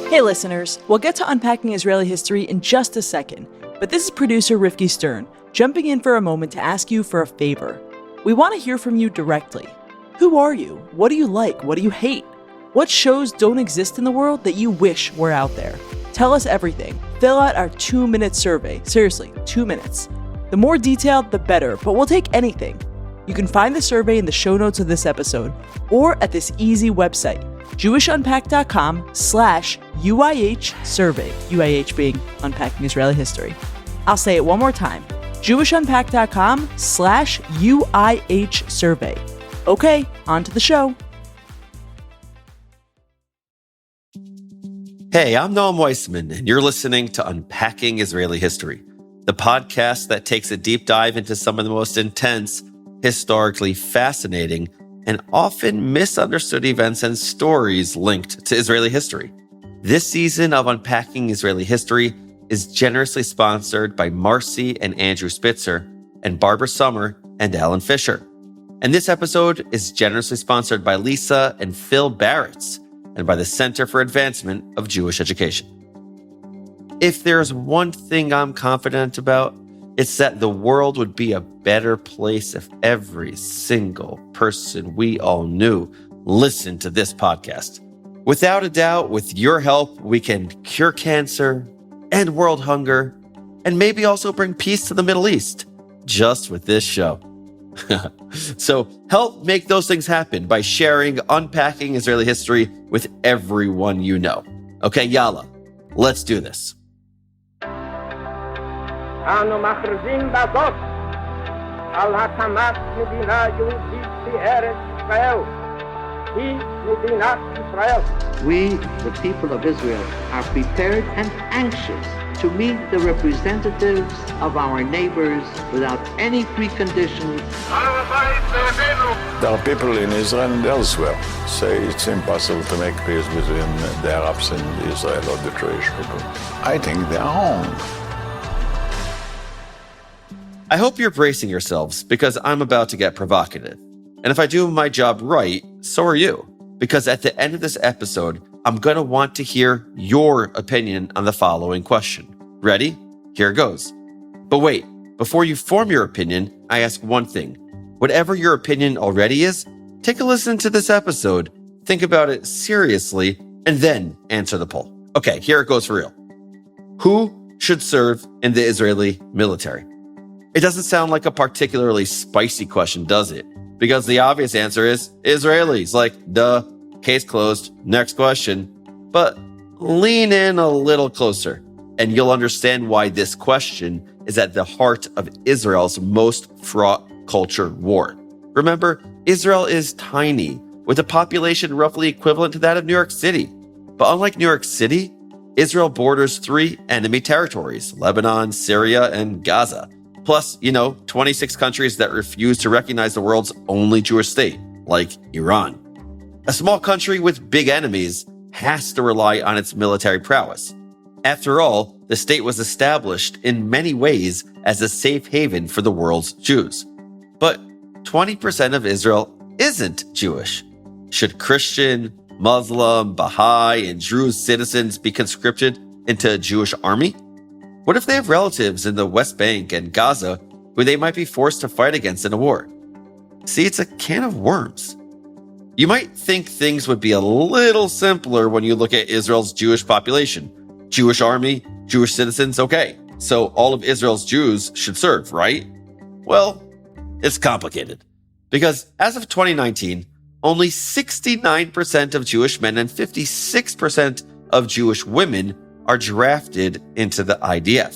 Hey listeners, we'll get to unpacking Israeli history in just a second, but this is producer Rifki Stern, jumping in for a moment to ask you for a favor. We want to hear from you directly. Who are you? What do you like? What do you hate? What shows don't exist in the world that you wish were out there? Tell us everything. Fill out our 2-minute survey. Seriously, 2 minutes. The more detailed, the better, but we'll take anything. You can find the survey in the show notes of this episode or at this easy website, jewishunpacked.com/UIH survey, UIH being Unpacking Israeli History. I'll say it one more time, jewishunpacked.com/UIH survey. Okay, on to the show. Hey, I'm Noam Weissman, and you're listening to Unpacking Israeli History, the podcast that takes a deep dive into some of the most intense, historically fascinating, and often misunderstood events and stories linked to Israeli history. This season of Unpacking Israeli History is generously sponsored by Marcy and Andrew Spitzer and Barbara Summer and Alan Fisher. And this episode is generously sponsored by Lisa and Phil Barretts and by the Center for Advancement of Jewish Education. If there's one thing I'm confident about, it's that the world would be a better place if every single person we all knew listened to this podcast. Without a doubt, with your help, we can cure cancer, end world hunger, and maybe also bring peace to the Middle East, just with this show. So help make those things happen by sharing Unpacking Israeli History with everyone you know. Okay, yalla, let's do this. אנו מכריזים בזאת על הקמת מדינה יהודית בארץ ישראל. היא מדינת ישראל. We, the people of Israel, are prepared and anxious to meet the representatives of our neighbors without any preconditions. There are people in Israel and elsewhere say it's impossible to make peace between the Arabs and Israel or the Jewish people. I think they are wrong. I hope you're bracing yourselves because I'm about to get provocative. And if I do my job right, so are you. Because at the end of this episode, I'm going to want to hear your opinion on the following question. Ready? Here goes. But wait, before you form your opinion, I ask one thing. Whatever your opinion already is, take a listen to this episode, think about it seriously, and then answer the poll. Okay, here it goes for real. Who should serve in the Israeli military? It doesn't sound like a particularly spicy question, does it? Because the obvious answer is Israelis. Like, duh, case closed, next question. But lean in a little closer, and you'll understand why this question is at the heart of Israel's most fraught culture war. Remember, Israel is tiny, with a population roughly equivalent to that of New York City. But unlike New York City, Israel borders 3 enemy territories, Lebanon, Syria, and Gaza. Plus, 26 countries that refuse to recognize the world's only Jewish state, like Iran. A small country with big enemies has to rely on its military prowess. After all, the state was established in many ways as a safe haven for the world's Jews. But 20% of Israel isn't Jewish. Should Christian, Muslim, Baha'i, and Druze citizens be conscripted into a Jewish army? What if they have relatives in the West Bank and Gaza who they might be forced to fight against in a war? See, it's a can of worms. You might think things would be a little simpler when you look at Israel's Jewish population. Jewish army, Jewish citizens, okay. So all of Israel's Jews should serve, right? Well, it's complicated. Because as of 2019, only 69% of Jewish men and 56% of Jewish women are drafted into the IDF.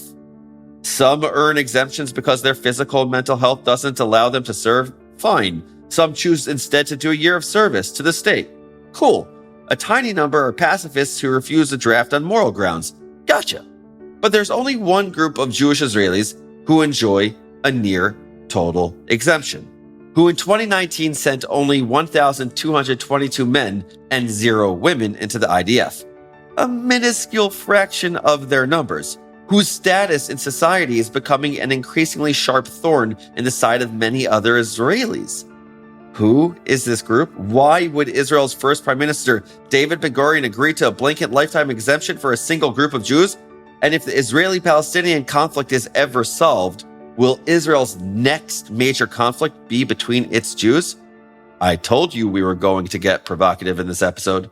Some earn exemptions because their physical and mental health doesn't allow them to serve. Fine. Some choose instead to do a year of service to the state. Cool. A tiny number are pacifists who refuse to draft on moral grounds. Gotcha. But there's only one group of Jewish Israelis who enjoy a near total exemption, who in 2019 sent only 1,222 men and 0 women into the IDF. A minuscule fraction of their numbers, whose status in society is becoming an increasingly sharp thorn in the side of many other Israelis. Who is this group? Why would Israel's first Prime Minister, David Ben-Gurion, agree to a blanket lifetime exemption for a single group of Jews? And if the Israeli-Palestinian conflict is ever solved, will Israel's next major conflict be between its Jews? I told you we were going to get provocative in this episode.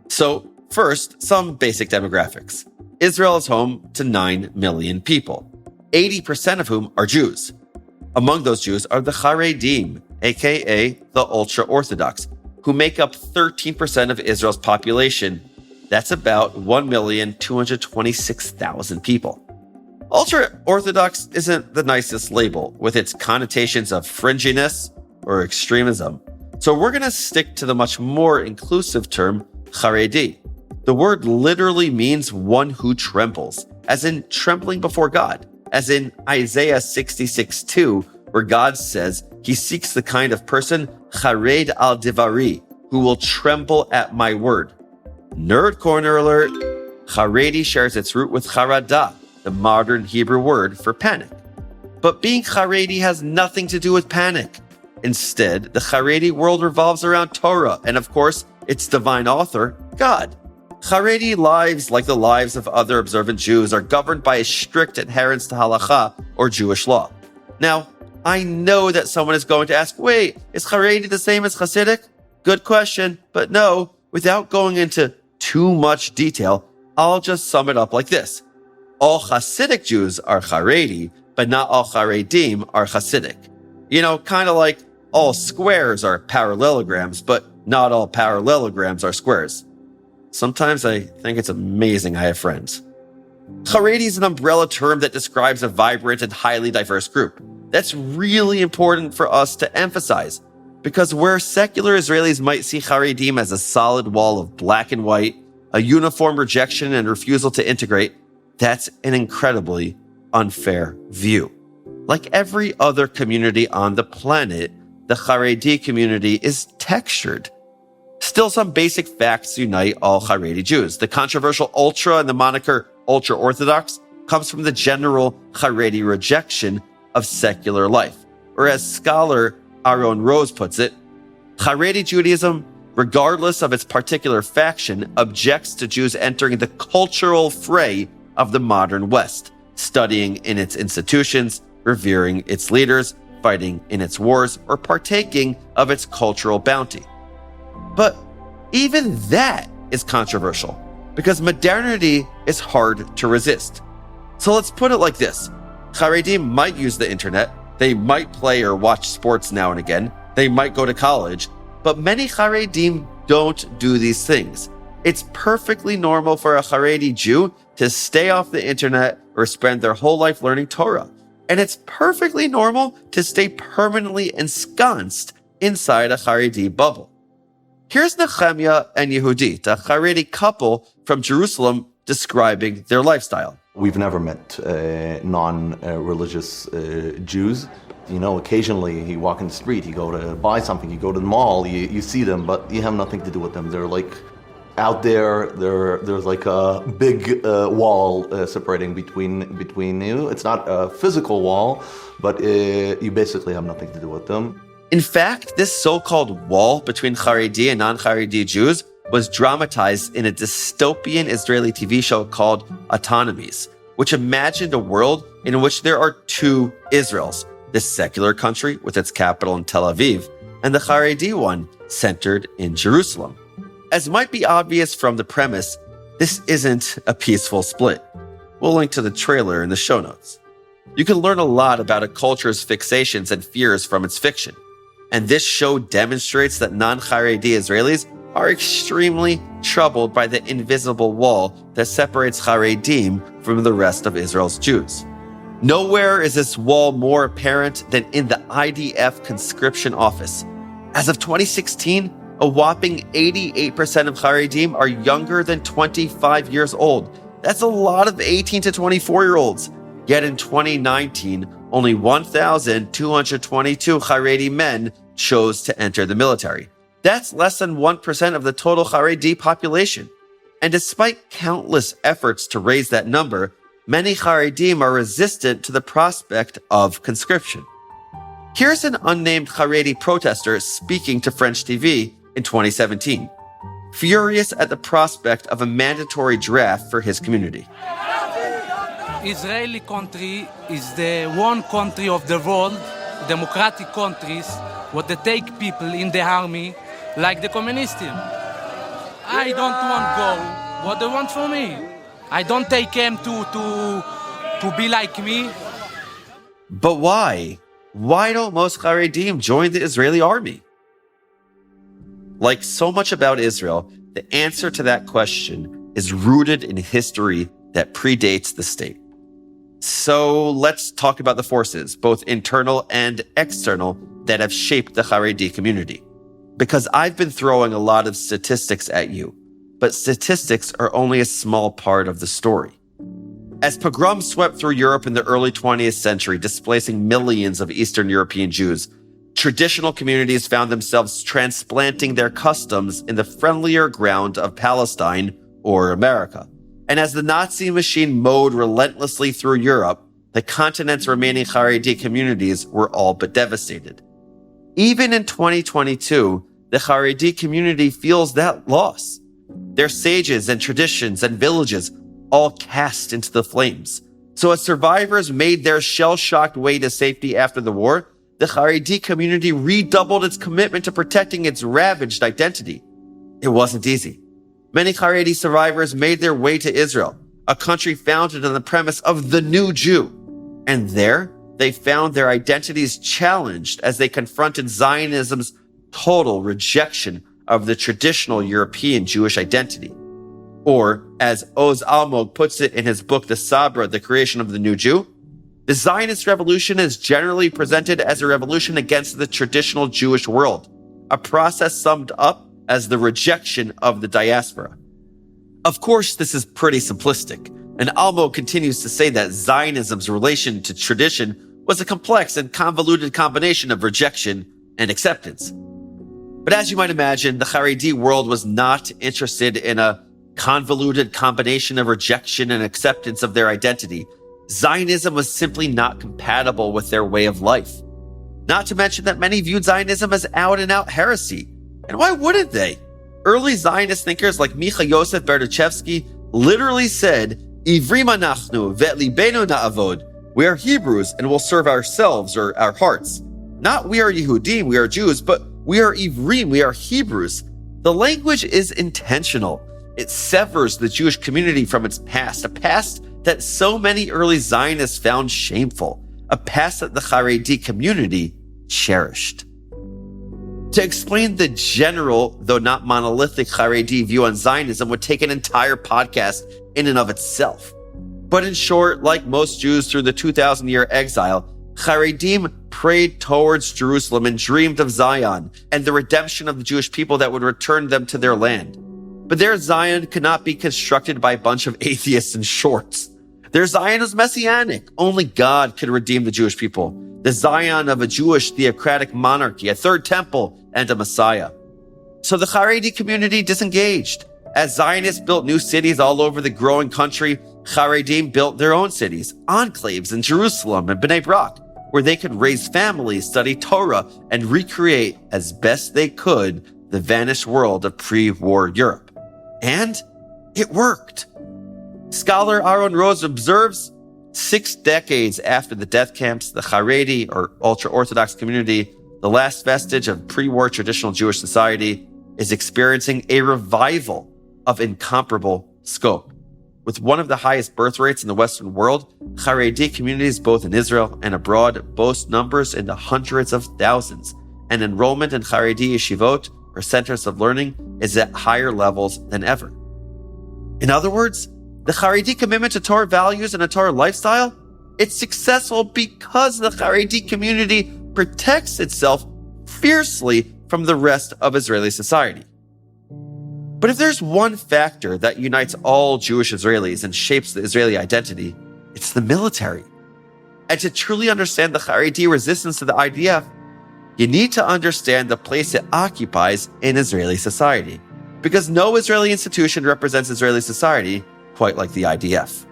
So, first, some basic demographics. Israel is home to 9 million people, 80% of whom are Jews. Among those Jews are the Haredim, aka the ultra-Orthodox, who make up 13% of Israel's population. That's about 1,226,000 people. Ultra-Orthodox isn't the nicest label, with its connotations of fringiness or extremism. So we're going to stick to the much more inclusive term Haredi. The word literally means one who trembles, as in trembling before God, as in Isaiah 66:2, where God says he seeks the kind of person, Hared al Divari, who will tremble at my word. Nerd corner alert. Haredi shares its root with Harada, the modern Hebrew word for panic. But being Haredi has nothing to do with panic. Instead, the Haredi world revolves around Torah and, of course, its divine author, God. Haredi lives, like the lives of other observant Jews, are governed by a strict adherence to halakha, or Jewish law. Now, I know that someone is going to ask, wait, is Haredi the same as Hasidic? Good question, but no, without going into too much detail, I'll just sum it up like this. All Hasidic Jews are Haredi, but not all Haredim are Hasidic. You know, kind of like all squares are parallelograms, but not all parallelograms are squares. Sometimes I think it's amazing I have friends. Haredi is an umbrella term that describes a vibrant and highly diverse group. That's really important for us to emphasize, because where secular Israelis might see Haredim as a solid wall of black and white, a uniform rejection and refusal to integrate, that's an incredibly unfair view. Like every other community on the planet, the Haredi community is textured. Still, some basic facts unite all Haredi Jews. The controversial ultra and the moniker ultra-Orthodox comes from the general Haredi rejection of secular life. Or as scholar Aaron Rose puts it, Haredi Judaism, regardless of its particular faction, objects to Jews entering the cultural fray of the modern West, studying in its institutions, revering its leaders, fighting in its wars, or partaking of its cultural bounty. But even that is controversial, because modernity is hard to resist. So let's put it like this. Haredim might use the internet, they might play or watch sports now and again, they might go to college, but many Haredim don't do these things. It's perfectly normal for a Haredi Jew to stay off the internet or spend their whole life learning Torah. And it's perfectly normal to stay permanently ensconced inside a Haredi bubble. Here's Nehemiah and Yehudit, a Haredi couple from Jerusalem, describing their lifestyle. We've never met non-religious Jews. You know, occasionally you walk in the street, you go to buy something, you go to the mall, you see them, but you have nothing to do with them. They're like out there, there's like a big wall separating between you. It's not a physical wall, but you basically have nothing to do with them. In fact, this so-called wall between Haredi and non-Haredi Jews was dramatized in a dystopian Israeli TV show called Autonomies, which imagined a world in which there are two Israels, the secular country with its capital in Tel Aviv, and the Haredi one centered in Jerusalem. As might be obvious from the premise, this isn't a peaceful split. We'll link to the trailer in the show notes. You can learn a lot about a culture's fixations and fears from its fiction. And this show demonstrates that non-Haredi Israelis are extremely troubled by the invisible wall that separates Haredim from the rest of Israel's Jews. Nowhere is this wall more apparent than in the IDF conscription office. As of 2016, a whopping 88% of Haredim are younger than 25 years old. That's a lot of 18 to 24-year-olds. Yet in 2019, only 1,222 Haredi men chose to enter the military. That's less than 1% of the total Haredi population. And despite countless efforts to raise that number, many Haredim are resistant to the prospect of conscription. Here's an unnamed Haredi protester speaking to French TV in 2017, furious at the prospect of a mandatory draft for his community. Israeli country is the one country of the world, democratic countries, what they take people in the army like the communists. I don't want go what they want from me. I don't take them to be like me. But why? Why don't most Haredim join the Israeli army? Like so much about Israel, the answer to that question is rooted in history that predates the state. So let's talk about the forces, both internal and external, that have shaped the Haredi community. Because I've been throwing a lot of statistics at you, but statistics are only a small part of the story. As pogroms swept through Europe in the early 20th century, displacing millions of Eastern European Jews, traditional communities found themselves transplanting their customs in the friendlier ground of Palestine or America. And as the Nazi machine mowed relentlessly through Europe, the continent's remaining Haredi communities were all but devastated. Even in 2022, the Haredi community feels that loss. Their sages and traditions and villages all cast into the flames. So as survivors made their shell-shocked way to safety after the war, the Haredi community redoubled its commitment to protecting its ravaged identity. It wasn't easy. Many Haredi survivors made their way to Israel, a country founded on the premise of the new Jew. And there, they found their identities challenged as they confronted Zionism's total rejection of the traditional European Jewish identity. Or, as Oz Almog puts it in his book, The Sabra, The Creation of the New Jew, the Zionist revolution is generally presented as a revolution against the traditional Jewish world, a process summed up as the rejection of the diaspora. Of course, this is pretty simplistic, and Almog continues to say that Zionism's relation to tradition was a complex and convoluted combination of rejection and acceptance. But as you might imagine, the Haredi world was not interested in a convoluted combination of rejection and acceptance of their identity. Zionism was simply not compatible with their way of life. Not to mention that many viewed Zionism as out-and-out heresy. And why wouldn't they? Early Zionist thinkers like Micha Yosef Berdichevsky literally said, Ivrim anachnu ve'libenu na'avod. We are Hebrews and will serve ourselves or our hearts. Not we are Yehudim, we are Jews, but we are Ivrim, we are Hebrews. The language is intentional. It severs the Jewish community from its past, a past that so many early Zionists found shameful, a past that the Haredi community cherished. To explain the general, though not monolithic, Haredi view on Zionism would take an entire podcast in and of itself. But in short, like most Jews through the 2,000-year exile, Haredim prayed towards Jerusalem and dreamed of Zion and the redemption of the Jewish people that would return them to their land. But their Zion could not be constructed by a bunch of atheists in shorts. Their Zion was messianic. Only God could redeem the Jewish people. The Zion of a Jewish theocratic monarchy, a third temple, and a Messiah. So the Haredi community disengaged. As Zionists built new cities all over the growing country, Haredim built their own cities, enclaves in Jerusalem and Bnei Brak, where they could raise families, study Torah, and recreate as best they could the vanished world of pre-war Europe. And it worked. Scholar Aaron Rose observes 6 decades after the death camps, the Haredi, or ultra-Orthodox community, the last vestige of pre-war traditional Jewish society, is experiencing a revival of incomparable scope. With one of the highest birth rates in the Western world, Haredi communities both in Israel and abroad boast numbers in the hundreds of thousands, and enrollment in Haredi yeshivot, or centers of learning, is at higher levels than ever. In other words, the Haredi commitment to Torah values and a Torah lifestyle, it's successful because the Haredi community protects itself fiercely from the rest of Israeli society. But if there's one factor that unites all Jewish Israelis and shapes the Israeli identity, it's the military. And to truly understand the Haredi resistance to the IDF, you need to understand the place it occupies in Israeli society. Because no Israeli institution represents Israeli society quite like the IDF.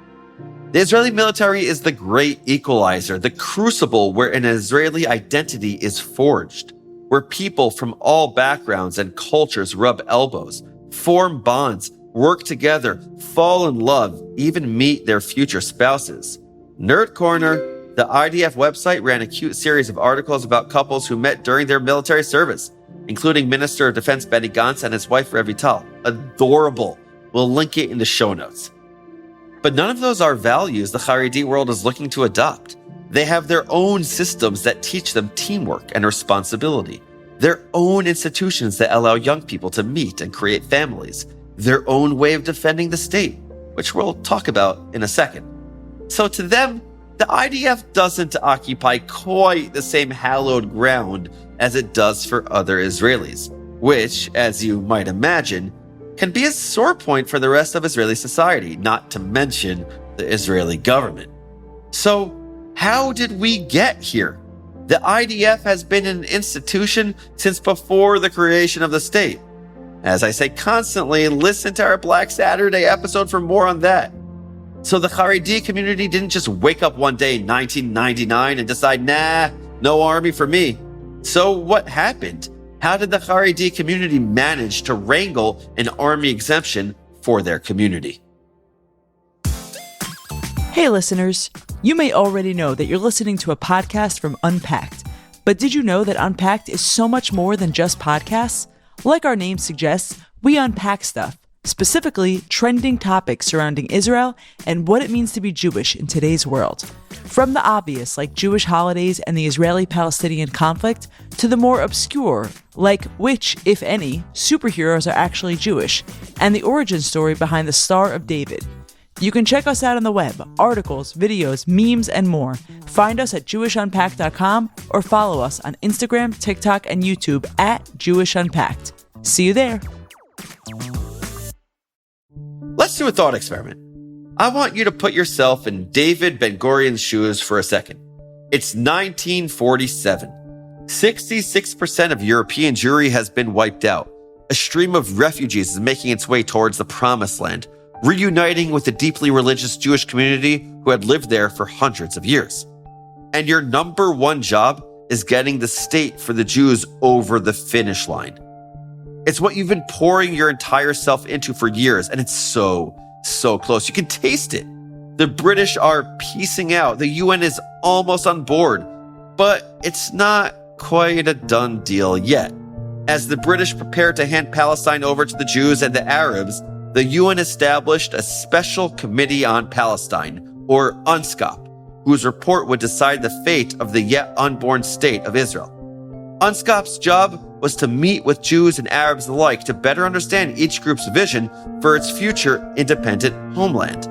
The Israeli military is the great equalizer, the crucible where an Israeli identity is forged, where people from all backgrounds and cultures rub elbows, form bonds, work together, fall in love, even meet their future spouses. Nerd Corner, the IDF website, ran a cute series of articles about couples who met during their military service, including Minister of Defense Benny Gantz and his wife Revital. Adorable. We'll link it in the show notes. But none of those are values the Haredi world is looking to adopt. They have their own systems that teach them teamwork and responsibility, their own institutions that allow young people to meet and create families, their own way of defending the state, which we'll talk about in a second. So to them, the IDF doesn't occupy quite the same hallowed ground as it does for other Israelis, which, as you might imagine, can be a sore point for the rest of Israeli society, not to mention the Israeli government. So, how did we get here? The IDF has been an institution since before the creation of the state. As I say constantly, listen to our Black Saturday episode for more on that. So the Haredi community didn't just wake up one day in 1999 and decide, nah, no army for me. So what happened? How did the Haredi community manage to wrangle an army exemption for their community? Hey listeners, you may already know that you're listening to a podcast from Unpacked. But did you know that Unpacked is so much more than just podcasts? Like our name suggests, we unpack stuff, specifically trending topics surrounding Israel and what it means to be Jewish in today's world. From the obvious, like Jewish holidays and the Israeli-Palestinian conflict, to the more obscure, like which, if any, superheroes are actually Jewish, and the origin story behind the Star of David. You can check us out on the web, articles, videos, memes, and more. Find us at jewishunpacked.com or follow us on Instagram, TikTok, and YouTube at Jewish Unpacked. See you there. Let's do a thought experiment. I want you to put yourself in David Ben-Gurion's shoes for a second. It's 1947. 66% of European Jewry has been wiped out. A stream of refugees is making its way towards the Promised Land, reuniting with the deeply religious Jewish community who had lived there for hundreds of years. And your number one job is getting the state for the Jews over the finish line. It's what you've been pouring your entire self into for years, and it's so close. You can taste it. The British are piecing out. The UN is almost on board, but it's not quite a done deal yet. As the British prepare to hand Palestine over to the Jews and the Arabs, the UN established a special committee on Palestine, or UNSCOP, whose report would decide the fate of the yet unborn state of Israel. UNSCOP's job was to meet with Jews and Arabs alike to better understand each group's vision for its future independent homeland.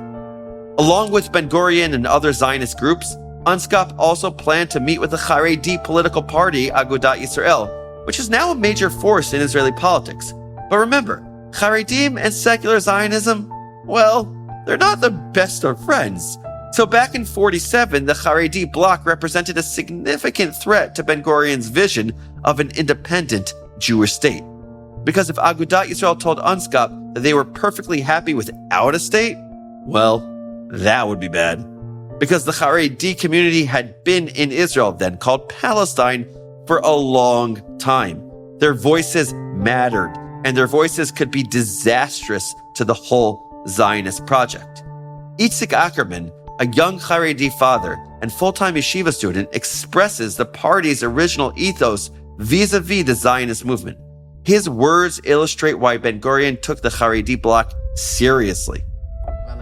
Along with Ben-Gurion and other Zionist groups, UNSCOP also planned to meet with the Haredi political party Agudat Yisrael, which is now a major force in Israeli politics. But remember, Haredim and secular Zionism, well, they're not the best of friends. So back in 47, the Haredi bloc represented a significant threat to Ben-Gurion's vision of an independent Jewish state. Because if Agudat Yisrael told UNSCOP that they were perfectly happy without a state, well, that would be bad. Because the Haredi community had been in Israel, then called Palestine, for a long time. Their voices mattered, and their voices could be disastrous to the whole Zionist project. Itzik Ackerman, a young Haredi father and full-time yeshiva student, expresses the party's original ethos vis-a-vis the Zionist movement. His words illustrate why Ben-Gurion took the Haredi bloc seriously.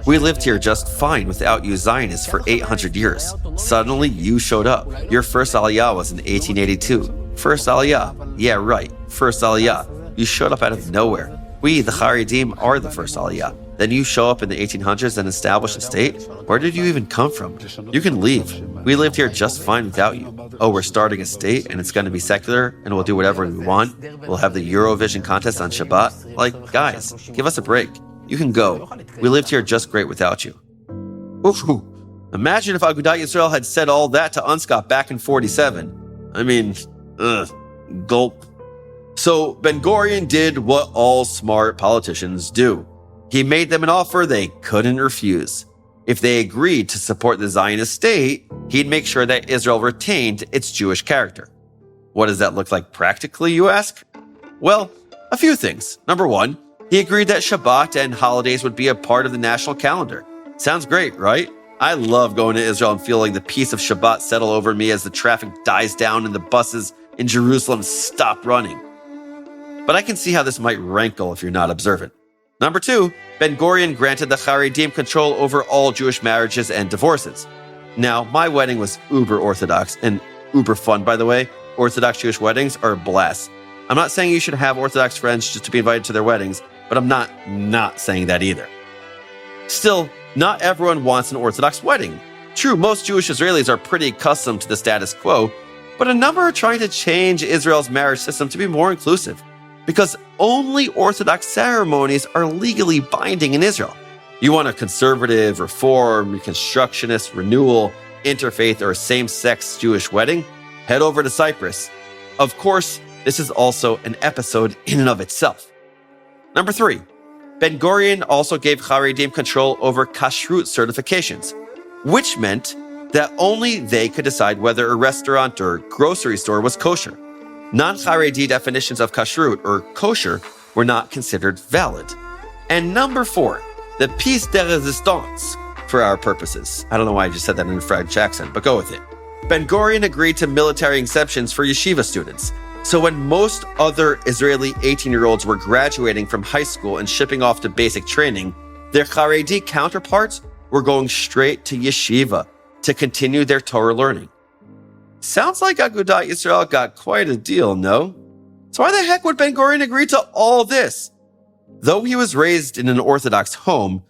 We lived here just fine without you Zionists for 800 years. Suddenly, you showed up. Your first aliyah was in 1882. First aliyah. Yeah, right. First aliyah. You showed up out of nowhere. We, the Haredim, are the first aliyah. Then you show up in the 1800s and establish a state? Where did you even come from? You can leave. We lived here just fine without you. Oh, we're starting a state and it's going to be secular and we'll do whatever we want. We'll have the Eurovision contest on Shabbat. Like, guys, give us a break. You can go. We lived here just great without you. Ooh, imagine if Agudat Yisrael had said all that to UNSCOP back in 47. I mean, gulp. So Ben-Gurion did what all smart politicians do. He made them an offer they couldn't refuse. If they agreed to support the Zionist state, he'd make sure that Israel retained its Jewish character. What does that look like practically, you ask? Well, a few things. Number one, he agreed that Shabbat and holidays would be a part of the national calendar. Sounds great, right? I love going to Israel and feeling the peace of Shabbat settle over me as the traffic dies down and the buses in Jerusalem stop running. But I can see how this might rankle if you're not observant. Number two, Ben-Gurion granted the Haredim control over all Jewish marriages and divorces. Now, my wedding was uber Orthodox and uber fun, by the way. Orthodox Jewish weddings are a blast. I'm not saying you should have Orthodox friends just to be invited to their weddings, but I'm not saying that either. Still, not everyone wants an Orthodox wedding. True, most Jewish Israelis are pretty accustomed to the status quo, but a number are trying to change Israel's marriage system to be more inclusive, because only Orthodox ceremonies are legally binding in Israel. You want a conservative, reform, reconstructionist, renewal, interfaith, or same-sex Jewish wedding? Head over to Cyprus. Of course, this is also an episode in and of itself. Number three, Ben-Gurion also gave Haredim control over kashrut certifications, which meant that only they could decide whether a restaurant or grocery store was kosher. Non-Haredi definitions of kashrut or kosher were not considered valid. And number four, the piece de resistance for our purposes. I don't know why I just said that in a French accent, but go with it. Ben-Gurion agreed to military exemptions for yeshiva students. So when most other Israeli 18-year-olds were graduating from high school and shipping off to basic training, their Haredi counterparts were going straight to yeshiva to continue their Torah learning. Sounds like Agudat Yisrael got quite a deal, no? So why the heck would Ben-Gurion agree to all this? Though he was raised in an Orthodox home,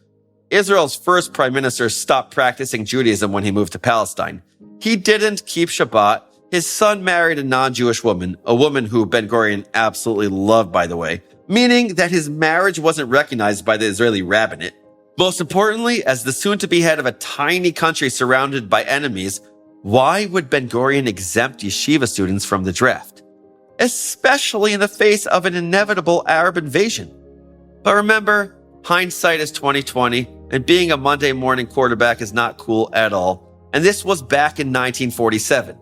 Israel's first prime minister stopped practicing Judaism when he moved to Palestine. He didn't keep Shabbat. His son married a non-Jewish woman, a woman who Ben-Gurion absolutely loved, by the way, meaning that his marriage wasn't recognized by the Israeli rabbinate. Most importantly, as the soon-to-be head of a tiny country surrounded by enemies, why would Ben-Gurion exempt yeshiva students from the draft? Especially in the face of an inevitable Arab invasion. But remember, hindsight is 20/20, and being a Monday morning quarterback is not cool at all. And this was back in 1947.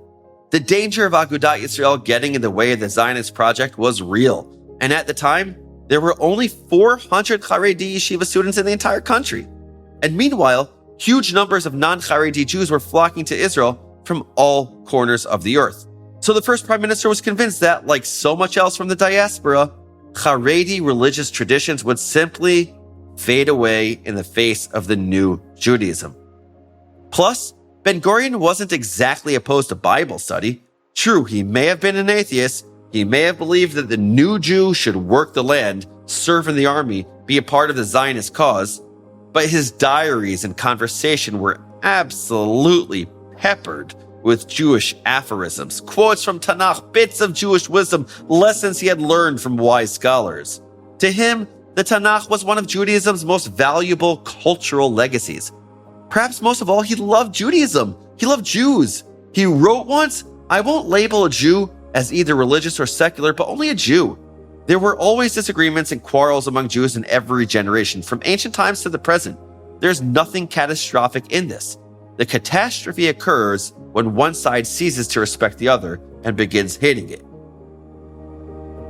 The danger of Agudat Yisrael getting in the way of the Zionist project was real. And at the time, there were only 400 Haredi yeshiva students in the entire country. And meanwhile, huge numbers of non-Haredi Jews were flocking to Israel from all corners of the earth. So the first prime minister was convinced that, like so much else from the diaspora, Haredi religious traditions would simply fade away in the face of the new Judaism. Plus, Ben-Gurion wasn't exactly opposed to Bible study. True, he may have been an atheist. He may have believed that the new Jew should work the land, serve in the army, be a part of the Zionist cause. But his diaries and conversation were absolutely peppered with Jewish aphorisms, quotes from Tanakh, bits of Jewish wisdom, lessons he had learned from wise scholars. To him, the Tanakh was one of Judaism's most valuable cultural legacies. Perhaps most of all, he loved Judaism. He loved Jews. He wrote once, "I won't label a Jew as either religious or secular, but only a Jew." There were always disagreements and quarrels among Jews in every generation, from ancient times to the present. There's nothing catastrophic in this. The catastrophe occurs when one side ceases to respect the other and begins hating it.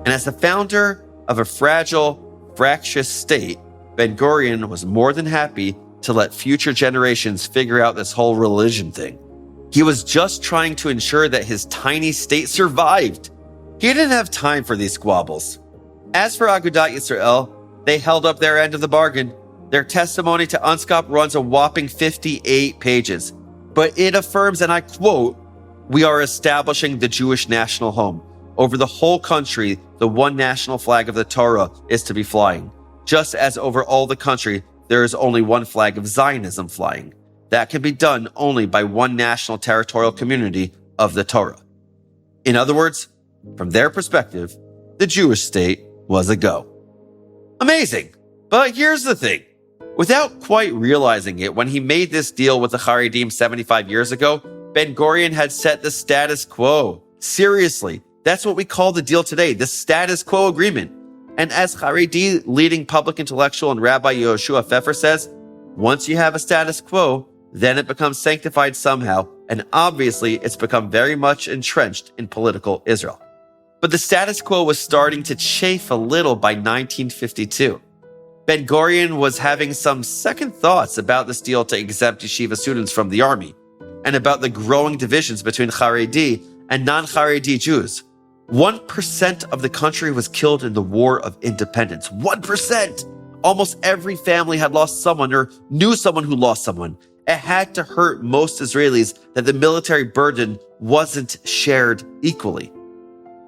And as the founder of a fragile, fractious state, Ben-Gurion was more than happy to let future generations figure out this whole religion thing. He was just trying to ensure that his tiny state survived. He didn't have time for these squabbles. As for Agudat Yisrael, they held up their end of the bargain. Their testimony to UNSCOP runs a whopping 58 pages, but it affirms, and I quote, "We are establishing the Jewish national home. Over the whole country, the one national flag of the Torah is to be flying, just as over all the country, there is only one flag of Zionism flying. That can be done only by one national territorial community of the Torah." In other words, from their perspective, the Jewish state was a go. Amazing. But here's the thing. Without quite realizing it, when he made this deal with the Haredim 75 years ago, Ben-Gurion had set the status quo. Seriously, that's what we call the deal today, the status quo agreement. And as Haredi leading public intellectual and Rabbi Yehoshua Pfeffer says, Once you have a status quo, then it becomes sanctified somehow, and obviously it's become very much entrenched in political Israel. But the status quo was starting to chafe a little by 1952. Ben-Gurion was having some second thoughts about this deal to exempt yeshiva students from the army, and about the growing divisions between Haredi and non-Haredi Jews. 1% of the country was killed in the War of Independence. 1%! Almost every family had lost someone or knew someone who lost someone. It had to hurt most Israelis that the military burden wasn't shared equally.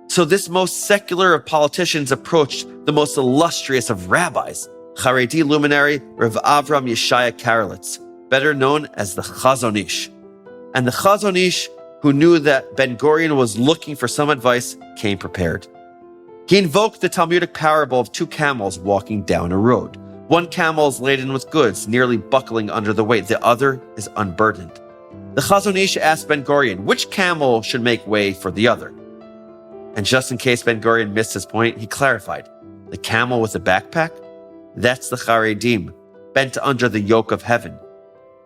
So this most secular of politicians approached the most illustrious of rabbis, Haredi luminary Rav Avram Yeshaya Karelitz, better known as the Chazon Ish. And the Chazon Ish, who knew that Ben-Gurion was looking for some advice, came prepared. He invoked the Talmudic parable of two camels walking down a road. One camel is laden with goods, nearly buckling under the weight. The other is unburdened. The Chazon Ish asked Ben-Gurion which camel should make way for the other. And just in case Ben-Gurion missed his point, he clarified. The camel with the backpack? That's the Haredim, bent under the yoke of heaven.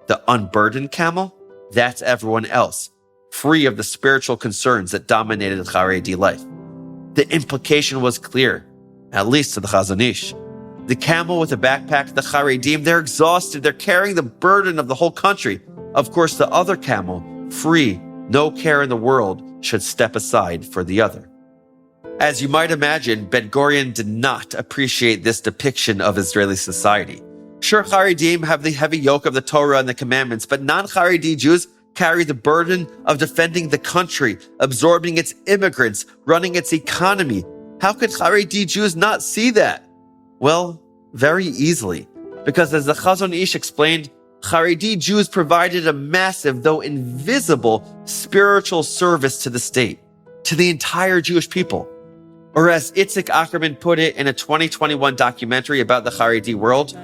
The unburdened camel? That's everyone else, free of the spiritual concerns that dominated Haredi life. The implication was clear, at least to the Chazon Ish. The camel with the backpack, the Haredim, they're exhausted. They're carrying the burden of the whole country. Of course, the other camel, free, no care in the world, should step aside for the other. As you might imagine, Ben-Gurion did not appreciate this depiction of Israeli society. Sure, Haredim have the heavy yoke of the Torah and the commandments, but non-Haredi Jews carry the burden of defending the country, absorbing its immigrants, running its economy. How could Haredi Jews not see that? Well, very easily. Because as the Chazon Ish explained, Haredi Jews provided a massive, though invisible, spiritual service to the state, to the entire Jewish people. Or as Itzik Ackerman put it in a 2021 documentary about the Haredi world,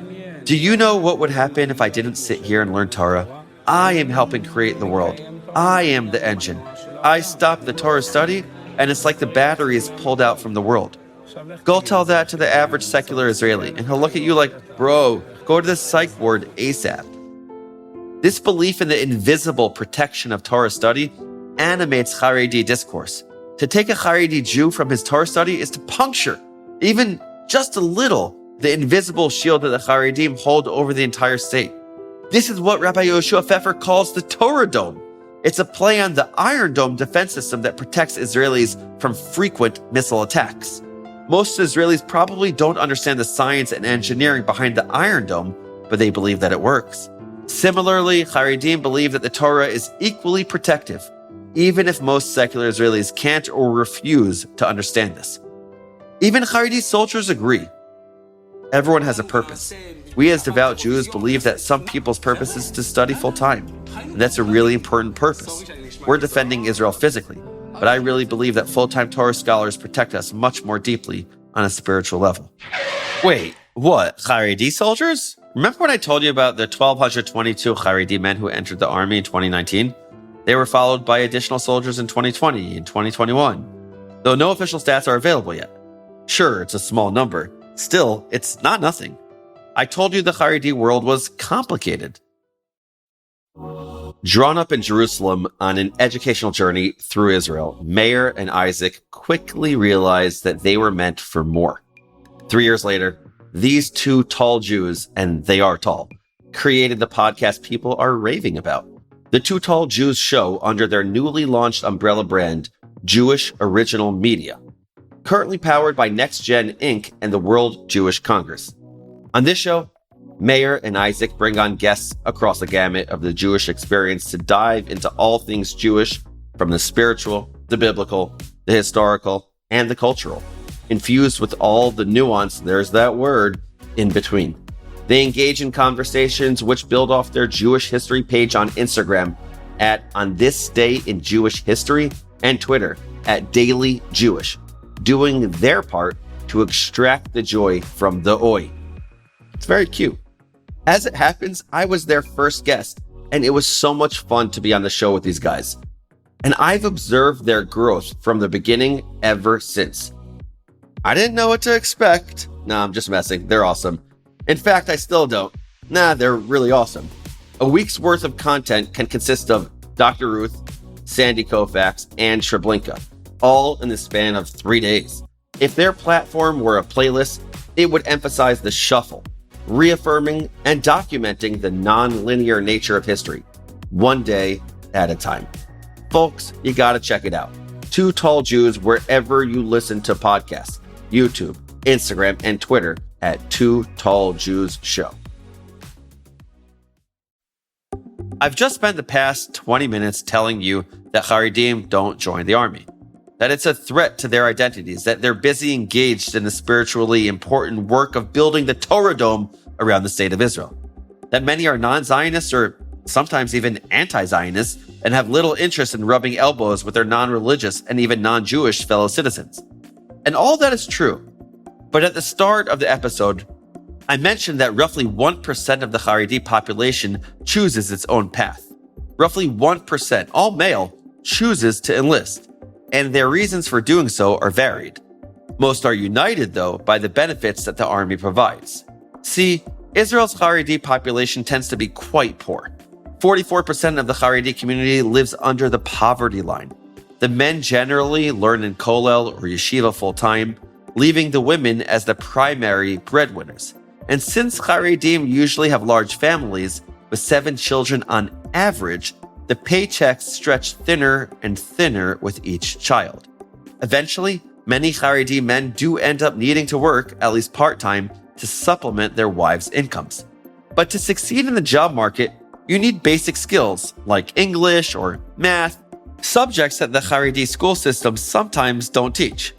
do you know what would happen if I didn't sit here and learn Torah? I am helping create the world. I am the engine. I stop the Torah study, and it's like the battery is pulled out from the world. Go tell that to the average secular Israeli, and he'll look at you like, bro, go to the psych ward ASAP. This belief in the invisible protection of Torah study animates Haredi discourse. To take a Haredi Jew from his Torah study is to puncture, even just a little, the invisible shield that the Haredim hold over the entire state. This is what Rabbi Yoshua Pfeffer calls the Torah Dome. It's a play on the Iron Dome defense system that protects Israelis from frequent missile attacks. Most Israelis probably don't understand the science and engineering behind the Iron Dome, but they believe that it works. Similarly, Haredim believe that the Torah is equally protective, even if most secular Israelis can't or refuse to understand this. Even Haredi soldiers agree. Everyone has a purpose. We as devout Jews believe that some people's purpose is to study full-time, and that's a really important purpose. We're defending Israel physically, but I really believe that full-time Torah scholars protect us much more deeply on a spiritual level. Wait, what? Haredi soldiers? Remember when I told you about the 1,222 Haredi men who entered the army in 2019? They were followed by additional soldiers in 2020 and 2021, though no official stats are available yet. Sure, it's a small number. Still, it's not nothing. I told you the Haredi world was complicated. Drawn up in Jerusalem on an educational journey through Israel, Meir and Isaac quickly realized that they were meant for more. 3 years later, these two tall Jews, and they are tall, created the podcast people are raving about. The Two Tall Jews show under their newly launched umbrella brand, Jewish Original Media, currently powered by Next Gen Inc. and the World Jewish Congress. On this show, Meir and Isaac bring on guests across the gamut of the Jewish experience to dive into all things Jewish, from the spiritual, the biblical, the historical, and the cultural, infused with all the nuance, there's that word, in between. They engage in conversations which build off their Jewish history page on Instagram at On This Day in Jewish History and Twitter at Daily Jewish, doing their part to extract the joy from the oi. It's very cute. As it happens, I was their first guest, and it was so much fun to be on the show with these guys. And I've observed their growth from the beginning ever since. I didn't know what to expect. No, I'm just messing. They're awesome. In fact, I still don't. Nah, they're really awesome. A week's worth of content can consist of Dr. Ruth, Sandy Koufax, and Treblinka, all in the span of 3 days. If their platform were a playlist, it would emphasize the shuffle, reaffirming and documenting the non-linear nature of history, one day at a time. Folks, you gotta check it out. Two Tall Jews wherever you listen to podcasts, YouTube, Instagram, and Twitter at Two Tall Jews Show. I've just spent the past 20 minutes telling you that Haredim don't join the army, that it's a threat to their identities, that they're busy engaged in the spiritually important work of building the Torah dome around the state of Israel, that many are non-Zionists or sometimes even anti-Zionists and have little interest in rubbing elbows with their non-religious and even non-Jewish fellow citizens. And all that is true. But at the start of the episode, I mentioned that roughly 1% of the Haredi population chooses its own path. Roughly 1%, all male, chooses to enlist, and their reasons for doing so are varied. Most are united, though, by the benefits that the army provides. See, Israel's Haredi population tends to be quite poor. 44% of the Haredi community lives under the poverty line. The men generally learn in kollel or yeshiva full-time, leaving the women as the primary breadwinners. And since Haredim usually have large families, with 7 children on average, the paychecks stretch thinner and thinner with each child. Eventually, many Haredi men do end up needing to work, at least part-time, to supplement their wives' incomes. But to succeed in the job market, you need basic skills like English or math, subjects that the Haredi school system sometimes don't teach.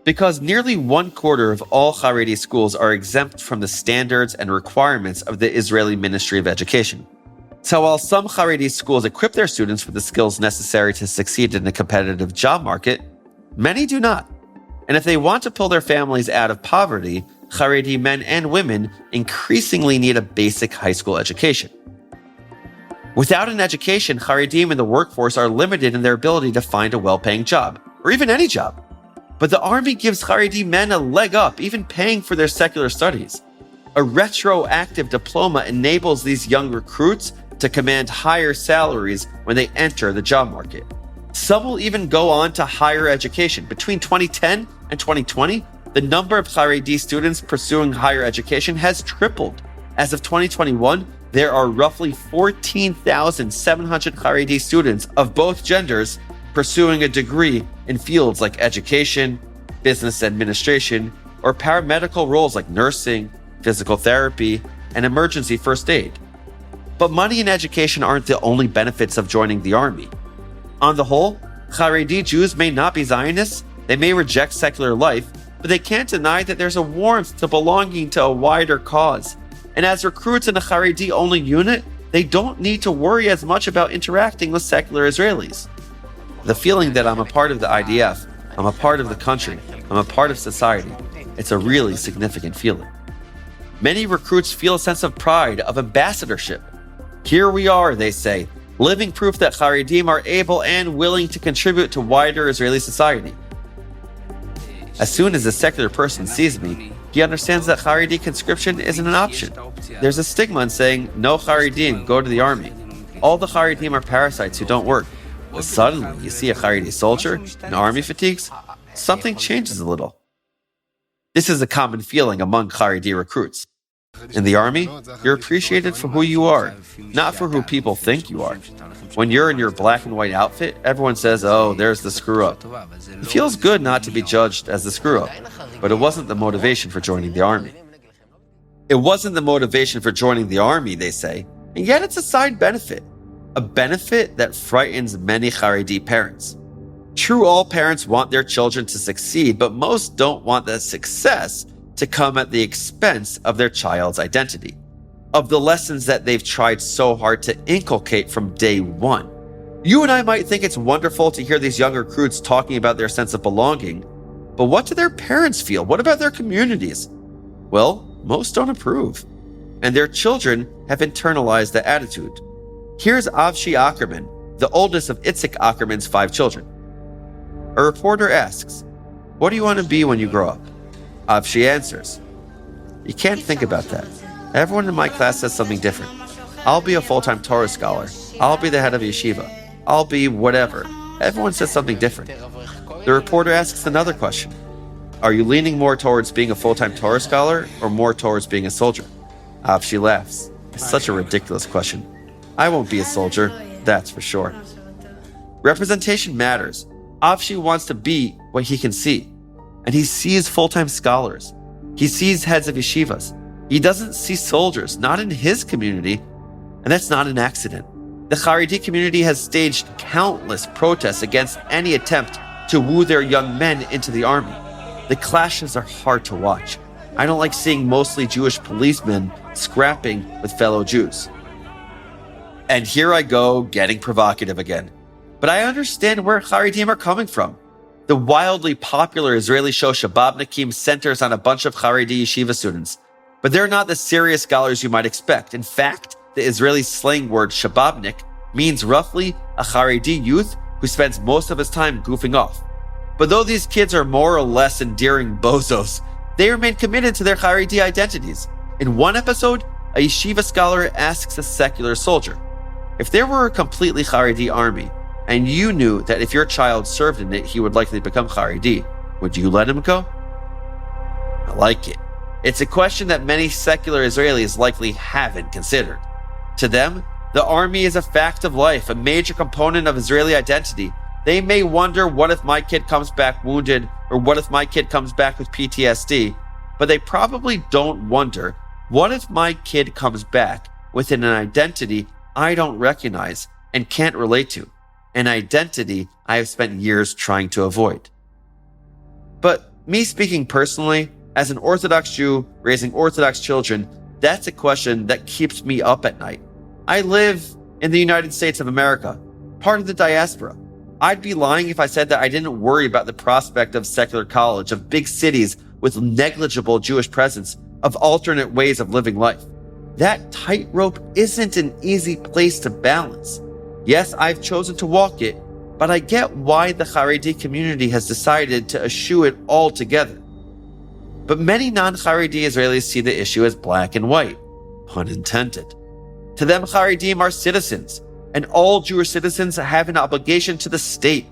Because nearly 1/4 of all Haredi schools are exempt from the standards and requirements of the Israeli Ministry of Education. So while some Haredi schools equip their students with the skills necessary to succeed in a competitive job market, many do not. And if they want to pull their families out of poverty, Haredi men and women increasingly need a basic high school education. Without an education, Haredim in the workforce are limited in their ability to find a well-paying job, or even any job. But the army gives Haredi men a leg up, even paying for their secular studies. A retroactive diploma enables these young recruits to command higher salaries when they enter the job market. Some will even go on to higher education. Between 2010 and 2020, the number of Haredi students pursuing higher education has tripled. As of 2021, there are roughly 14,700 Haredi students of both genders pursuing a degree in fields like education, business administration, or paramedical roles like nursing, physical therapy, and emergency first aid. But money and education aren't the only benefits of joining the army. On the whole, Haredi Jews may not be Zionists, they may reject secular life, but they can't deny that there's a warmth to belonging to a wider cause. And as recruits in a Haredi-only unit, they don't need to worry as much about interacting with secular Israelis. The feeling that I'm a part of the IDF, I'm a part of the country, I'm a part of society, it's a really significant feeling. Many recruits feel a sense of pride, of ambassadorship. Here we are, they say, living proof that Haredim are able and willing to contribute to wider Israeli society. As soon as a secular person sees me, he understands that Haredi conscription isn't an option. There's a stigma in saying, no Haredim, go to the army. All the Haredim are parasites who don't work. But suddenly, you see a Haredi soldier in army fatigues, something changes a little. This is a common feeling among Haredi recruits. In the army, you're appreciated for who you are, not for who people think you are. When you're in your black and white outfit, everyone says, oh, there's the screw-up. It feels good not to be judged as the screw-up, but it wasn't the motivation for joining the army. It wasn't the motivation for joining the army, they say, and yet it's a side benefit. A benefit that frightens many Haredi parents. True, all parents want their children to succeed, but most don't want that success to come at the expense of their child's identity, of the lessons that they've tried so hard to inculcate from day one. You and I might think it's wonderful to hear these young recruits talking about their sense of belonging, but what do their parents feel? What about their communities? Well, most don't approve, and their children have internalized the attitude. Here's Avshi Ackerman, the oldest of Itzik Ackerman's 5 children. A reporter asks, what do you want to be when you grow up? Avshi answers, you can't think about that. Everyone in my class says something different. I'll be a full-time Torah scholar. I'll be the head of yeshiva. I'll be whatever. Everyone says something different. The reporter asks another question. Are you leaning more towards being a full-time Torah scholar or more towards being a soldier? Avshi laughs. It's such a ridiculous question. I won't be a soldier, that's for sure. Representation matters. Avshi wants to be what he can see. And he sees full-time scholars. He sees heads of yeshivas. He doesn't see soldiers, not in his community. And that's not an accident. The Haredi community has staged countless protests against any attempt to woo their young men into the army. The clashes are hard to watch. I don't like seeing mostly Jewish policemen scrapping with fellow Jews. And here I go, getting provocative again. But I understand where Haredim are coming from. The wildly popular Israeli show Shababnikim centers on a bunch of Haredi yeshiva students. But they're not the serious scholars you might expect. In fact, the Israeli slang word Shababnik means roughly a Haredi youth who spends most of his time goofing off. But though these kids are more or less endearing bozos, they remain committed to their Haredi identities. In one episode, a yeshiva scholar asks a secular soldier, if there were a completely Haredi army, and you knew that if your child served in it, he would likely become Haredi, would you let him go? I like it. It's a question that many secular Israelis likely haven't considered. To them, the army is a fact of life, a major component of Israeli identity. They may wonder, what if my kid comes back wounded, or what if my kid comes back with PTSD? But they probably don't wonder, what if my kid comes back within an identity I don't recognize and can't relate to, an identity I have spent years trying to avoid? But me speaking personally, as an Orthodox Jew raising Orthodox children, that's a question that keeps me up at night. I live in the United States of America, part of the diaspora. I'd be lying if I said that I didn't worry about the prospect of secular college, of big cities with negligible Jewish presence, of alternate ways of living life. That tightrope isn't an easy place to balance. Yes, I've chosen to walk it, but I get why the Haredi community has decided to eschew it altogether. But many non-Haredi Israelis see the issue as black and white, pun intended. To them, Haredim are citizens, and all Jewish citizens have an obligation to the state.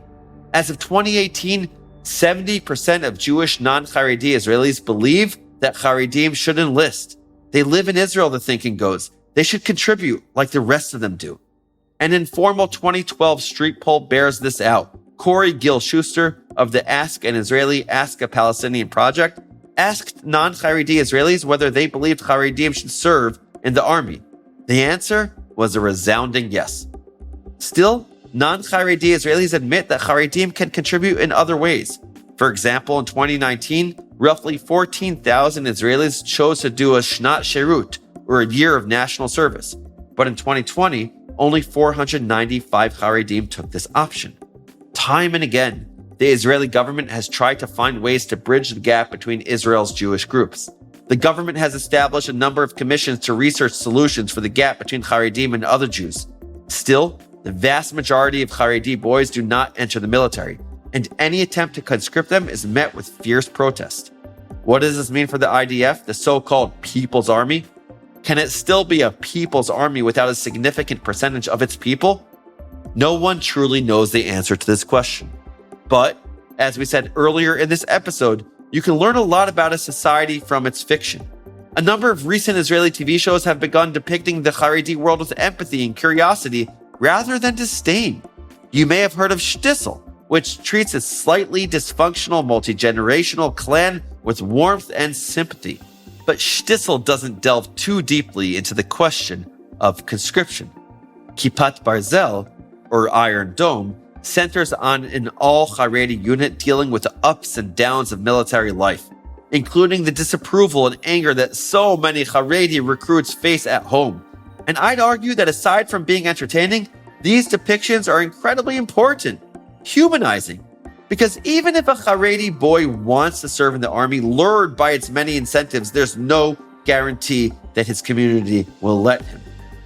As of 2018, 70% of Jewish non-Haredi Israelis believe that Haredim should enlist. They live in Israel, the thinking goes. They should contribute like the rest of them do. An informal 2012 street poll bears this out. Corey Gill-Schuster of the Ask an Israeli, Ask a Palestinian project asked non-Haredi Israelis whether they believed Haredim should serve in the army. The answer was a resounding yes. Still, non-Haredi Israelis admit that Haredim can contribute in other ways. For example, in 2019, roughly 14,000 Israelis chose to do a Shnat Shirut, or a year of national service. But in 2020, only 495 Haredim took this option. Time and again, the Israeli government has tried to find ways to bridge the gap between Israel's Jewish groups. The government has established a number of commissions to research solutions for the gap between Haredim and other Jews. Still, the vast majority of Haredi boys do not enter the military, and any attempt to conscript them is met with fierce protest. What does this mean for the IDF, the so-called People's Army? Can it still be a People's Army without a significant percentage of its people? No one truly knows the answer to this question. But, as we said earlier in this episode, you can learn a lot about a society from its fiction. A number of recent Israeli TV shows have begun depicting the Haredi world with empathy and curiosity rather than disdain. You may have heard of Shtisel, which treats its slightly dysfunctional multi-generational clan with warmth and sympathy. But Shtisel doesn't delve too deeply into the question of conscription. Kippat Barzel, or Iron Dome, centers on an all-Haredi unit dealing with the ups and downs of military life, including the disapproval and anger that so many Haredi recruits face at home. And I'd argue that aside from being entertaining, these depictions are incredibly important, humanizing, because even if a Haredi boy wants to serve in the army, lured by its many incentives, there's no guarantee that his community will let him.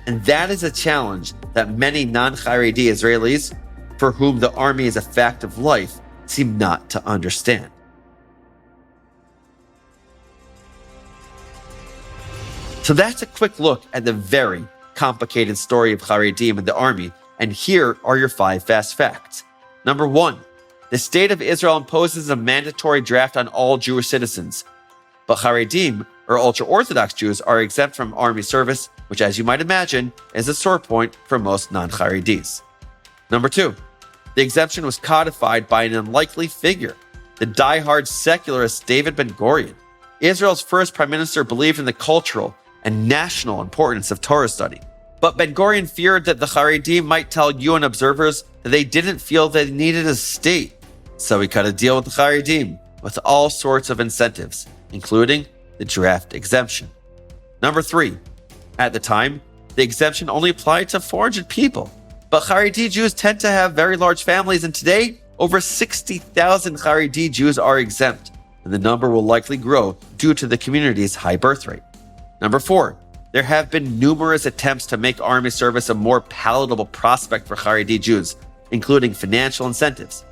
And that is a challenge that many non-Haredi Israelis, for whom the army is a fact of life, seem not to understand. So that's a quick look at the very complicated story of Haredim and the army, and here are your 5 fast facts. Number 1, the state of Israel imposes a mandatory draft on all Jewish citizens, but Haredim, or ultra-Orthodox Jews, are exempt from army service, which, as you might imagine, is a sore point for most non-Haredis. Number 2, the exemption was codified by an unlikely figure, the die-hard secularist David Ben-Gurion. Israel's first prime minister believed in the cultural and national importance of Torah study. But Ben-Gurion feared that the Haredim might tell UN observers that they didn't feel they needed a state. So he cut a deal with the Haredim with all sorts of incentives, including the draft exemption. Number 3, at the time, the exemption only applied to 400 people. But Haredi Jews tend to have very large families, and today, over 60,000 Haredi Jews are exempt, and the number will likely grow due to the community's high birth rate. Number 4, there have been numerous attempts to make army service a more palatable prospect for Haredi Jews, including financial incentives.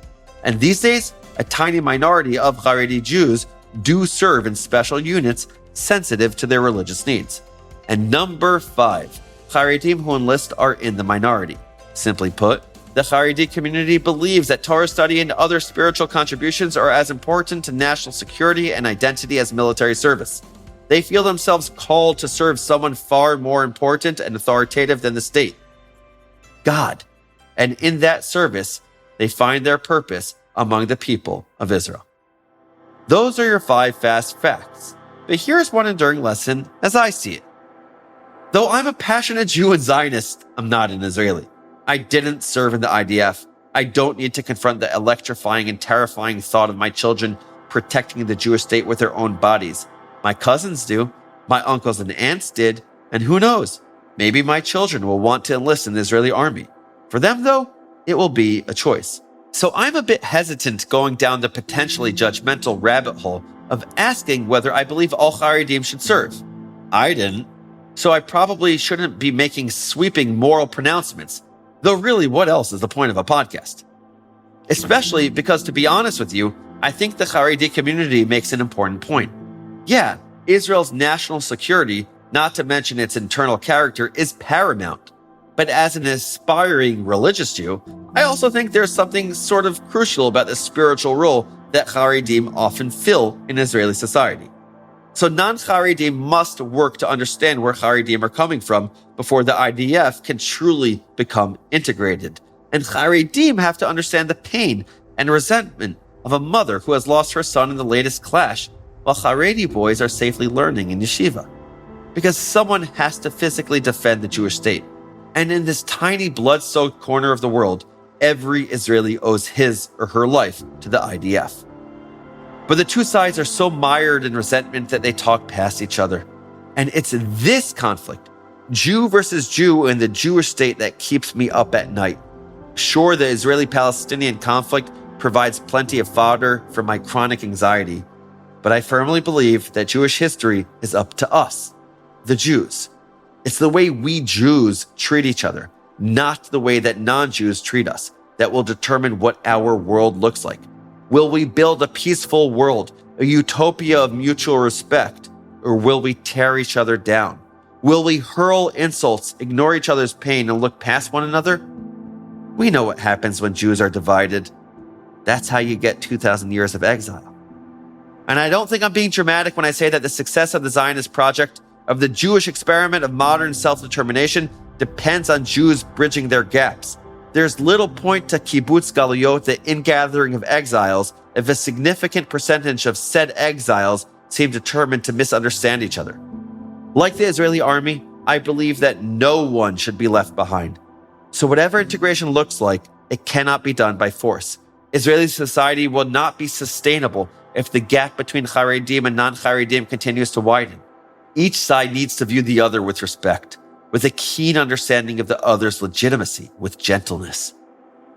And these days, a tiny minority of Haredi Jews do serve in special units sensitive to their religious needs. And number 5, Haredim who enlist are in the minority. Simply put, the Haredi community believes that Torah study and other spiritual contributions are as important to national security and identity as military service. They feel themselves called to serve someone far more important and authoritative than the state, God. And in that service, they find their purpose among the people of Israel. Those are your 5 fast facts. But here's one enduring lesson as I see it. Though I'm a passionate Jew and Zionist, I'm not an Israeli. I didn't serve in the IDF. I don't need to confront the electrifying and terrifying thought of my children protecting the Jewish state with their own bodies. My cousins do, my uncles and aunts did, and who knows, maybe my children will want to enlist in the Israeli army. For them, though, it will be a choice. So I'm a bit hesitant going down the potentially judgmental rabbit hole of asking whether I believe all Haredim should serve. I didn't, so I probably shouldn't be making sweeping moral pronouncements. Though really, what else is the point of a podcast? Especially because, to be honest with you, I think the Haredi community makes an important point. Yeah, Israel's national security, not to mention its internal character, is paramount. But as an aspiring religious Jew, I also think there's something sort of crucial about the spiritual role that Haredim often fill in Israeli society. So non-Haredim must work to understand where Haredim are coming from before the IDF can truly become integrated. And Haredim have to understand the pain and resentment of a mother who has lost her son in the latest clash, while Haredi boys are safely learning in yeshiva. Because someone has to physically defend the Jewish state. And in this tiny blood-soaked corner of the world, every Israeli owes his or her life to the IDF. But the two sides are so mired in resentment that they talk past each other. And it's this conflict, Jew versus Jew in the Jewish state, that keeps me up at night. Sure, the Israeli-Palestinian conflict provides plenty of fodder for my chronic anxiety, but I firmly believe that Jewish history is up to us, the Jews. It's the way we Jews treat each other, not the way that non-Jews treat us, that will determine what our world looks like. Will we build a peaceful world, a utopia of mutual respect, or will we tear each other down? Will we hurl insults, ignore each other's pain, and look past one another? We know what happens when Jews are divided. That's how you get 2,000 years of exile. And I don't think I'm being dramatic when I say that the success of the Zionist project, of the Jewish experiment of modern self-determination, depends on Jews bridging their gaps. There's little point to kibbutz galuyot, the ingathering of exiles, if a significant percentage of said exiles seem determined to misunderstand each other. Like the Israeli army, I believe that no one should be left behind. So whatever integration looks like, it cannot be done by force. Israeli society will not be sustainable if the gap between Haredim and non-Haredim continues to widen. Each side needs to view the other with respect, with a keen understanding of the other's legitimacy, with gentleness.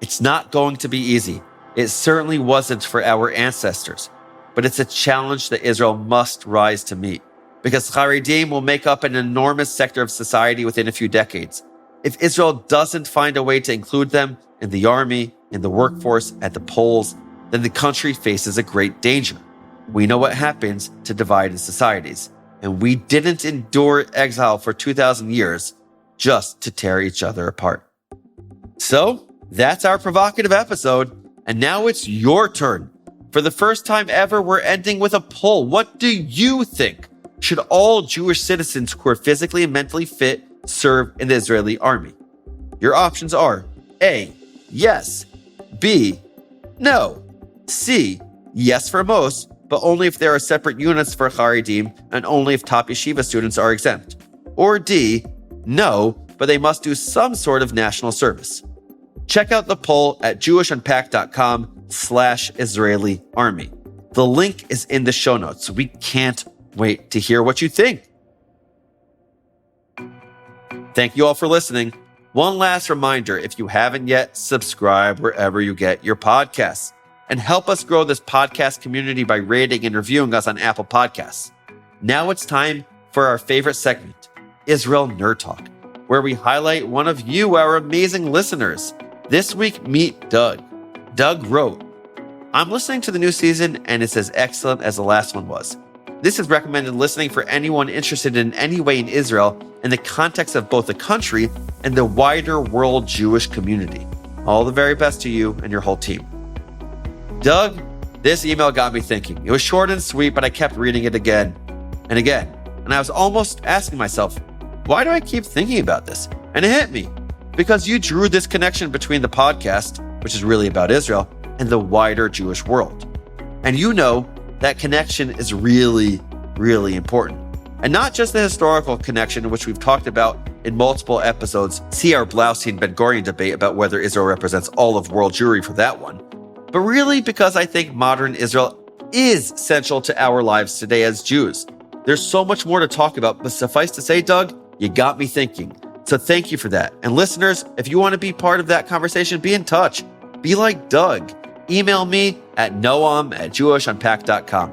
It's not going to be easy. It certainly wasn't for our ancestors, but it's a challenge that Israel must rise to meet, because Haredim will make up an enormous sector of society within a few decades. If Israel doesn't find a way to include them in the army, in the workforce, at the polls, then the country faces a great danger. We know what happens to divided societies. and we didn't endure exile for 2,000 years just to tear each other apart. So, that's our provocative episode, and now it's your turn. For the first time ever, we're ending with a poll. What do you think? Should all Jewish citizens who are physically and mentally fit serve in the Israeli army? Your options are A, yes, B, no, C, yes for most, but only if there are separate units for Haredim and only if top yeshiva students are exempt. Or D, no, but they must do some sort of national service. Check out the poll at jewishunpacked.com/Israeli Army. The link is in the show notes, so we can't wait to hear what you think. Thank you all for listening. One last reminder, if you haven't yet, subscribe wherever you get your podcasts and help us grow this podcast community by rating and reviewing us on Apple Podcasts. Now it's time for our favorite segment, Israel Nerd Talk, where we highlight one of you, our amazing listeners. This week, meet Doug. Doug wrote, I'm listening to the new season and it's as excellent as the last one was. This is recommended listening for anyone interested in any way in Israel in the context of both the country and the wider world Jewish community. All the very best to you and your whole team. Doug, this email got me thinking. It was short and sweet, but I kept reading it again and again. And I was almost asking myself, why do I keep thinking about this? And it hit me. Because you drew this connection between the podcast, which is really about Israel, and the wider Jewish world. And you know that connection is really, really important. And not just the historical connection, which we've talked about in multiple episodes. See our Blaustein Ben Gurion debate about whether Israel represents all of world Jewry for that one. But really because I think modern Israel is central to our lives today as Jews. There's so much more to talk about, but suffice to say, Doug, you got me thinking. So thank you for that. And listeners, if you want to be part of that conversation, be in touch. Be like Doug. Email me at noam@jewishunpacked.com.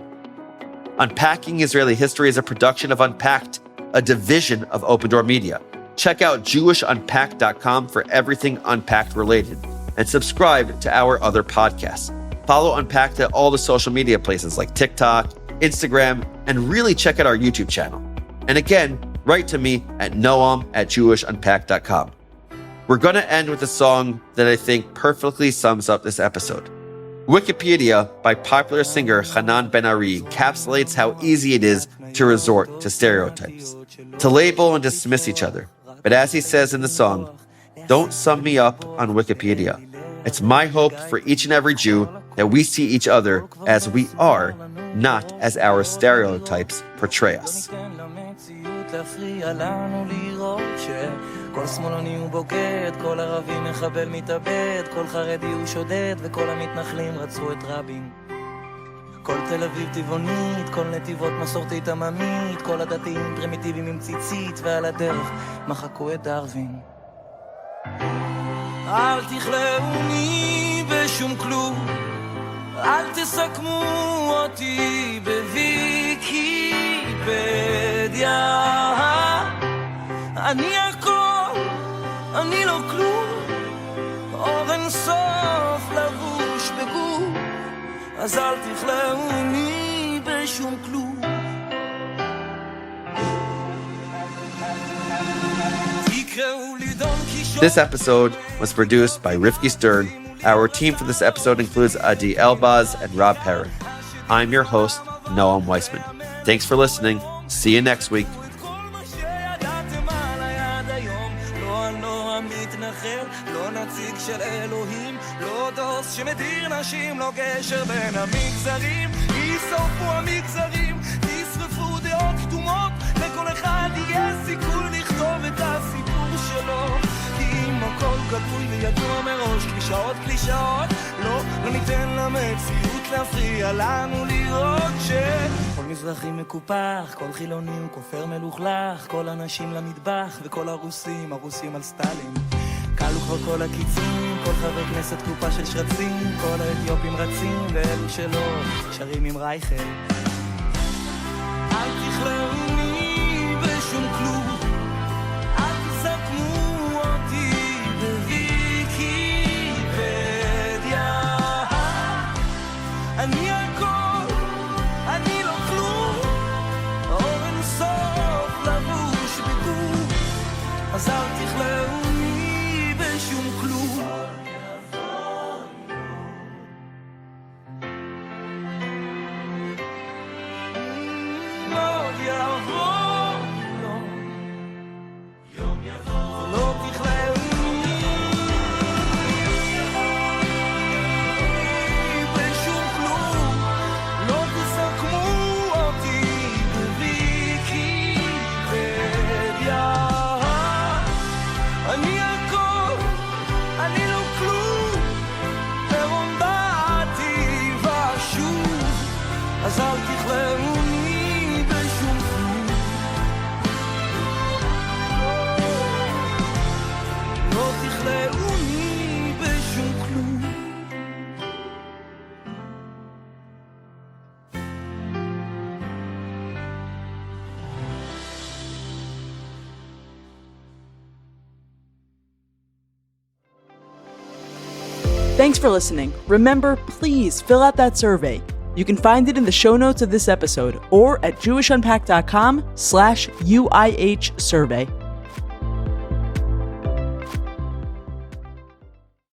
Unpacking Israeli History is a production of Unpacked, a division of Open Door Media. Check out jewishunpacked.com for everything Unpacked related and subscribe to our other podcasts. Follow Unpacked at all the social media places like TikTok, Instagram, and really check out our YouTube channel. And again, write to me at noam@jewishunpacked.com. We're going to end with a song that I think perfectly sums up this episode. Wikipedia by popular singer Hanan Ben-Ari encapsulates how easy it is to resort to stereotypes, to label and dismiss each other. But as he says in the song, don't sum me up on Wikipedia. It's my hope for each and every Jew that we see each other as we are, not as our stereotypes portray us. כל שמאלני הוא בוגד, כל ערבי מחבל מתאבד, כל חרדי הוא שודד, וכל המתנחלים רצו את רבין. כל תל אביב טבעונית, כל נתיבות מסורתית עממית, כל הדתיים פרימיטיביים עם ציצית, ועל הדרך מחקו את דרווין. אל תכלאוני בשום כלום, אל תסכמו אותי בוויקיפדיה. אני הכל, אני לא כלום, אור אין סוף לבוש בגוף, אז אל תכלאוני בשום כלום. This episode was produced by Rifki Stern. Our team for this episode includes Adi Elbaz and Rob Perrin. I'm your host, Noam Weissman. Thanks for listening. See you next week. לא נציג של אלוהים, לא דוס שמדיר נשים, לא גשר בין המגזרים, יישרפו המגזרים, תשרפו דעות קדומות, לכל אחד יהיה סיכוי לכתוב את הסיפור שלו, כי אם הכל כתוב וידוע מראש, קלישאות קלישאות, לא ניתן למציאות להפריע לנו לראות כל מזרחי מקופח, כל חילוני הוא כופר מלוכלך, כל אנשים למטבח וכל הרוסים על סטלין. קלו כבר כל הקיצים, כל חבר כנסת קופה של שרצים, כל האתיופים רצים, ואלו שלא שרים עם רייכל. אל תכלאוני בשום כלום, אל תסכמו אותי בוויקיפדיה. אני הכל, אני לא כלום, אור אין סוף אל תכלאוני בשום כלום. עוד יבוא יום ולא תכלאוני בשום כלום. לא תסכמו אותי בוויקיפדיה. אני הכל, אני לא כלום, ברום דעתי ושוב. אז אל תכלאוני בשום כלום. לא תכלאוני בשום כלום. Thanks for listening. Remember, please fill out that survey. You can find it in the show notes of this episode or at jewishunpacked.com/UIH survey.